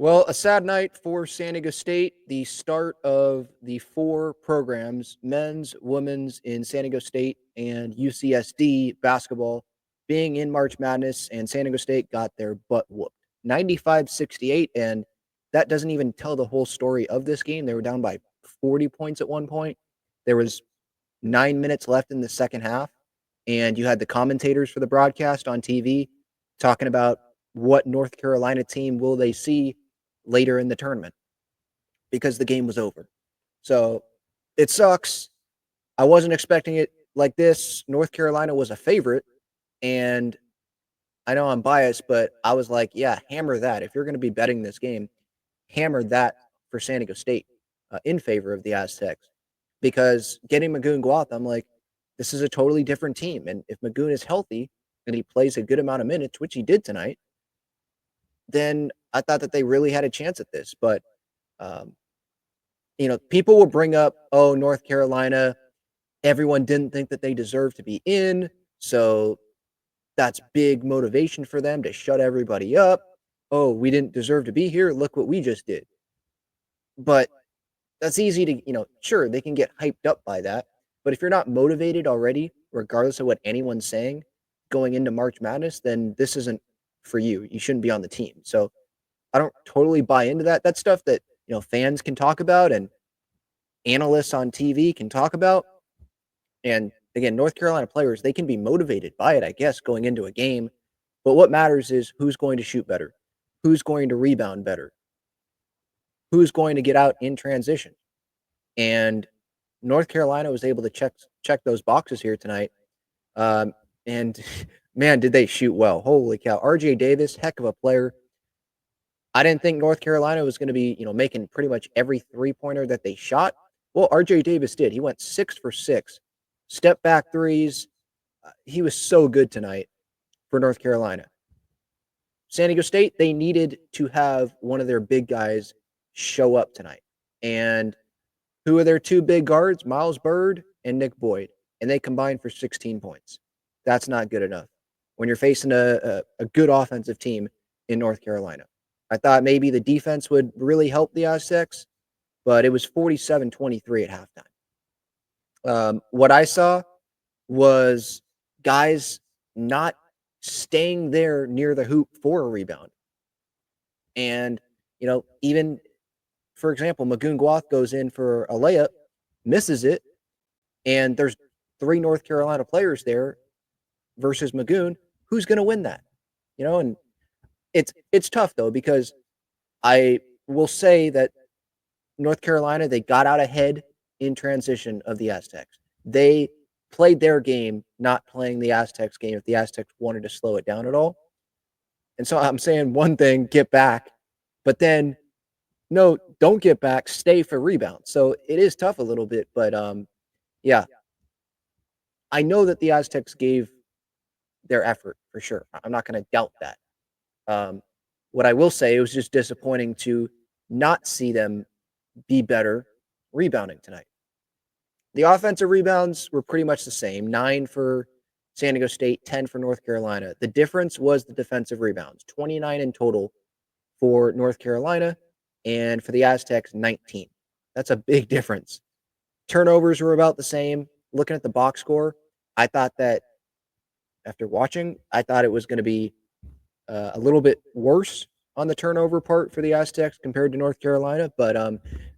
Well, a sad night for San Diego State. The start of the four programs, men's, women's in San Diego State, and UCSD basketball being in March Madness, and San Diego State got their butt whooped 95-68. And that doesn't even tell the whole story of this game. They were down by 40 points at one point. There was 9 minutes left in the second half, and you had the commentators for the broadcast on TV talking about what North Carolina team will they see later in the tournament because the game was over. So it sucks. I wasn't expecting it like this. North Carolina was a favorite, and I know I'm biased, but I was like, yeah, hammer that. If you're going to be betting this game, hammer that for San Diego State in favor of the Aztecs. Because getting Magoon Guath, I'm like, this is a totally different team. And if Magoon is healthy and he plays a good amount of minutes, which he did tonight, then I thought that they really had a chance at this. But, people will bring up, oh, North Carolina, everyone didn't think that they deserved to be in. So that's big motivation for them to shut everybody up. Oh, we didn't deserve to be here. Look what we just did. But that's easy to, sure, they can get hyped up by that. But if you're not motivated already, regardless of what anyone's saying going into March Madness, then this isn't for you. You shouldn't be on the team. So I don't totally buy into that. That's stuff that, fans can talk about and analysts on TV can talk about. And again, North Carolina players, they can be motivated by it, I guess, going into a game. But what matters is who's going to shoot better, who's going to rebound better, who's going to get out in transition. And North Carolina was able to check those boxes here tonight. And man, did they shoot well. Holy cow. RJ Davis, heck of a player. I didn't think North Carolina was going to be, making pretty much every three-pointer that they shot. Well, RJ Davis did. He went 6 for 6. Step back threes. He was so good tonight for North Carolina. San Diego State, they needed to have one of their big guys show up tonight. And who are their two big guards? Miles Byrd and Nick Boyd. And they combined for 16 points. That's not good enough when you're facing a good offensive team in North Carolina. I thought maybe the defense would really help the Aztecs, but it was 47-23 at halftime. What I saw was guys not staying there near the hoop for a rebound. And, even, for example, Magoon Guath goes in for a layup, misses it, and there's 3 North Carolina players there versus Magoon. Who's going to win that? And it's tough, though, because I will say that North Carolina, they got out ahead in transition of the Aztecs. They played their game, not playing the Aztecs game if the Aztecs wanted to slow it down at all. And so I'm saying one thing, get back, but then no, don't get back, stay for rebounds. So it is tough a little bit, but yeah. I know that the Aztecs gave their effort for sure. I'm not going to doubt that. What I will say, it was just disappointing to not see them be better rebounding tonight. The offensive rebounds were pretty much the same, 9 for San Diego State, 10 for North Carolina. The difference was the defensive rebounds, 29 in total for North Carolina, and for the Aztecs, 19. That's a big difference. Turnovers were about the same. Looking at the box score, I thought that after watching, I thought it was going to be a little bit worse on the turnover part for the Aztecs compared to North Carolina. But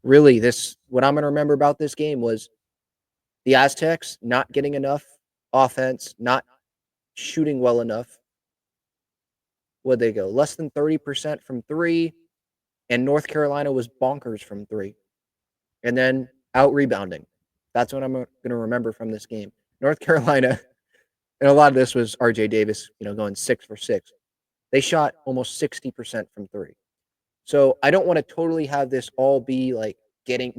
really, what I'm going to remember about this game was the Aztecs not getting enough offense, not shooting well enough. What'd they go? Less than 30% from 3, and North Carolina was bonkers from 3. And then out rebounding. That's what I'm going to remember from this game. North Carolina, and a lot of this was RJ Davis, going 6 for 6. They shot almost 60% from 3. So I don't want to totally have this all be like getting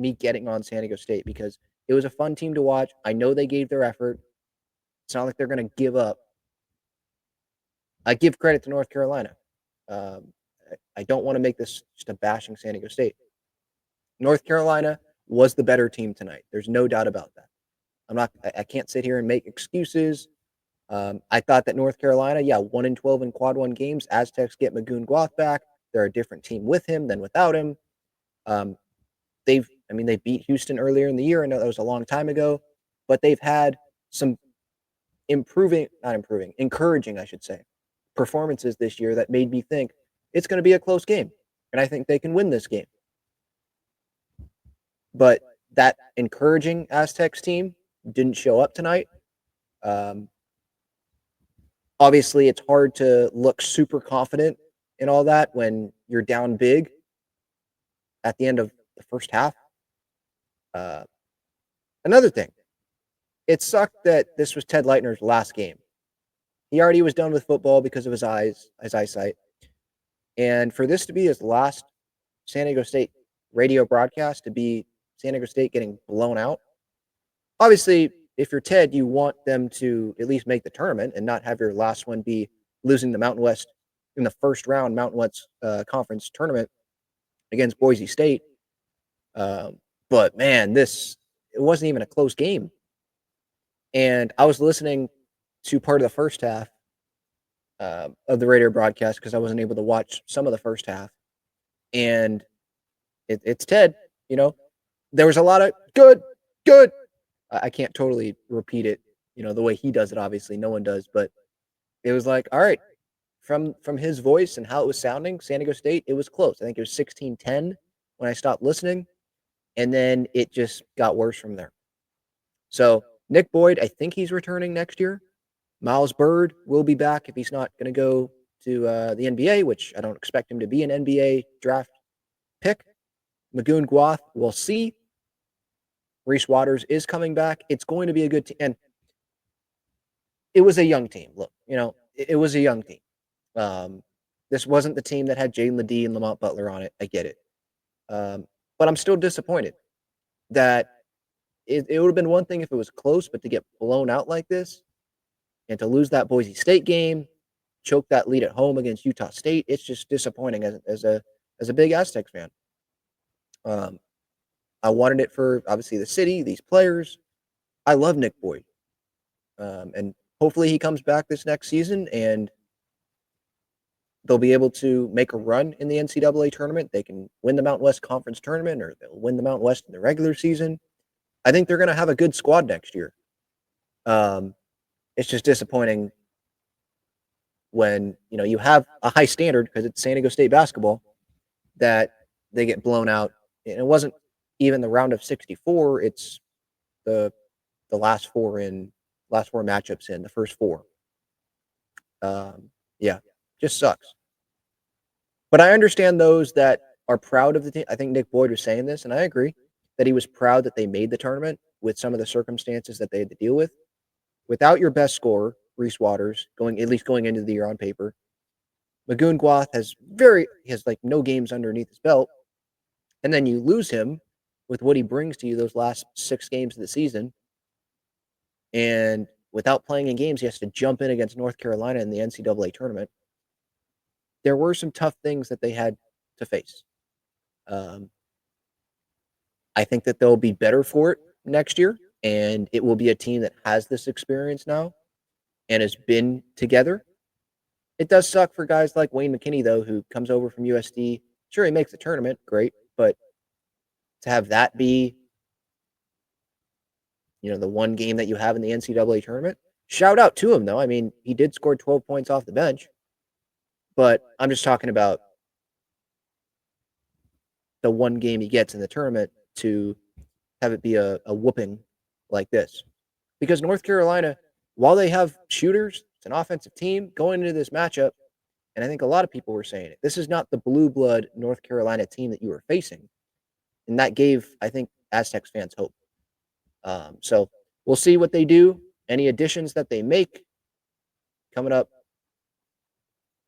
on San Diego State, because it was a fun team to watch. I know they gave their effort. It's not like they're going to give up. I give credit to North Carolina. I don't want to make this just a bashing San Diego State. North Carolina was the better team tonight. There's no doubt about that. I can't sit here and make excuses. I thought that North Carolina, 1-12 in quad 1 games. Aztecs get Magoon Guath back. They're a different team with him than without him. Um, they beat Houston earlier in the year. I know that was a long time ago, but they've had some encouraging, I should say, performances this year that made me think it's going to be a close game. And I think they can win this game. But that encouraging Aztecs team didn't show up tonight. Obviously, it's hard to look super confident in all that when you're down big at the end of the first half. Another thing, it sucked that this was Ted Leitner's last game. He already was done with football because of his eyesight. And for this to be his last San Diego State radio broadcast, to be San Diego State getting blown out. Obviously, if you're Ted, you want them to at least make the tournament and not have your last one be losing the Mountain West in the first round Mountain West conference tournament against Boise State. But man, it wasn't even a close game. And I was listening to part of the first half of the radio broadcast because I wasn't able to watch some of the first half. And it's Ted, there was a lot of good. I can't totally repeat it, the way he does it. Obviously, no one does, but it was like, all right, from his voice and how it was sounding, San Diego State, it was close. I think it was 16-10 when I stopped listening, and then it just got worse from there. So Nick Boyd, I think he's returning next year. Miles Byrd will be back if he's not going to go to the NBA, which I don't expect him to be an NBA draft pick. Magoon Guath, we'll see. Reese Waters is coming back. It's going to be a good team. And it was a young team. Look, it was a young team. This wasn't the team that had Jaden Ledee and Lamont Butler on it. I get it. But I'm still disappointed that it would have been one thing if it was close, but to get blown out like this and to lose that Boise State game, choke that lead at home against Utah State, it's just disappointing as a big Aztecs fan. I wanted it for, obviously, the city, these players. I love Nick Boyd. And hopefully he comes back this next season and they'll be able to make a run in the NCAA tournament. They can win the Mountain West Conference tournament, or they'll win the Mountain West in the regular season. I think they're going to have a good squad next year. It's just disappointing when, you have a high standard because it's San Diego State basketball, that they get blown out. And it wasn't even the round of 64. It's the last four matchups in the first four. Yeah, just sucks. But I understand those that are proud of the team. I think Nick Boyd was saying this, and I agree that he was proud that they made the tournament with some of the circumstances that they had to deal with. Without your best scorer, Reese Waters, going into the year on paper, Magoon Guath has no games underneath his belt. And then you lose him with what he brings to you those last 6 games of the season. And without playing in games, he has to jump in against North Carolina in the NCAA tournament. There were some tough things that they had to face. I think that they'll be better for it next year, and it will be a team that has this experience now and has been together. It does suck for guys like Wayne McKinney, though, who comes over from USD. Sure, he makes the tournament, great, but to have that be, the one game that you have in the NCAA tournament, shout out to him, though. I mean, he did score 12 points off the bench, but I'm just talking about the one game he gets in the tournament to have it be a whooping like this. Because North Carolina, while they have shooters, it's an offensive team going into this matchup, and I think a lot of people were saying it. This is not the blue blood North Carolina team that you were facing. And that gave, I think, Aztecs fans hope. So we'll see what they do. Any additions that they make coming up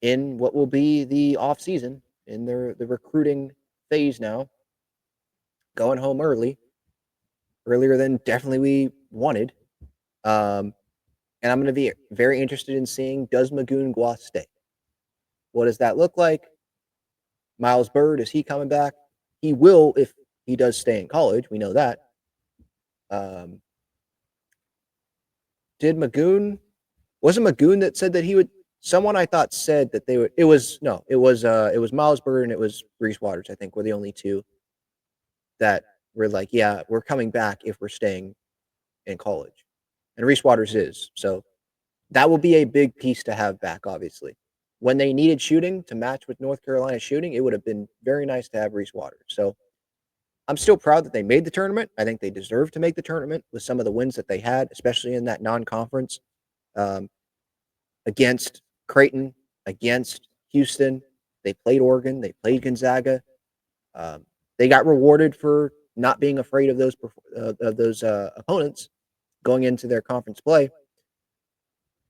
in what will be the off season, in the recruiting phase now, going home earlier than definitely we wanted. And I'm going to be very interested in seeing, does Magoon Guath stay? What does that look like? Miles Byrd, is he coming back? He will if he does stay in college. We know that. Was it Magoon that said that he would someone I thought said that they would it was no, it was Miles Bird and it was Reese Waters, I think, were the only 2 that were like, "Yeah, we're coming back if we're staying in college." And Reese Waters is. So, that will be a big piece to have back, obviously. When they needed shooting to match with North Carolina's shooting, it would have been very nice to have Reese Waters. So, I'm still proud that they made the tournament. I think they deserve to make the tournament with some of the wins that they had, especially in that non-conference, um, against Creighton, against Houston. They played Oregon, they played Gonzaga. Um, they got rewarded for not being afraid of those opponents going into their conference play.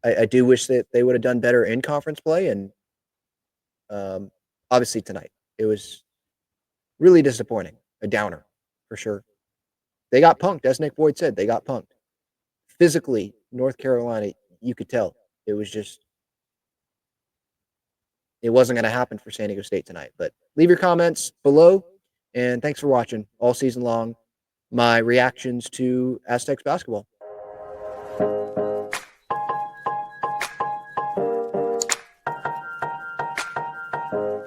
I do wish that they would have done better in conference play, and obviously tonight it was really disappointing, a downer for sure. They got punked, as Nick Boyd said. They got punked physically. North Carolina, you could tell it was just it wasn't going to happen for San Diego State tonight. But leave your comments below, and thanks for watching all season long my reactions to Aztecs basketball.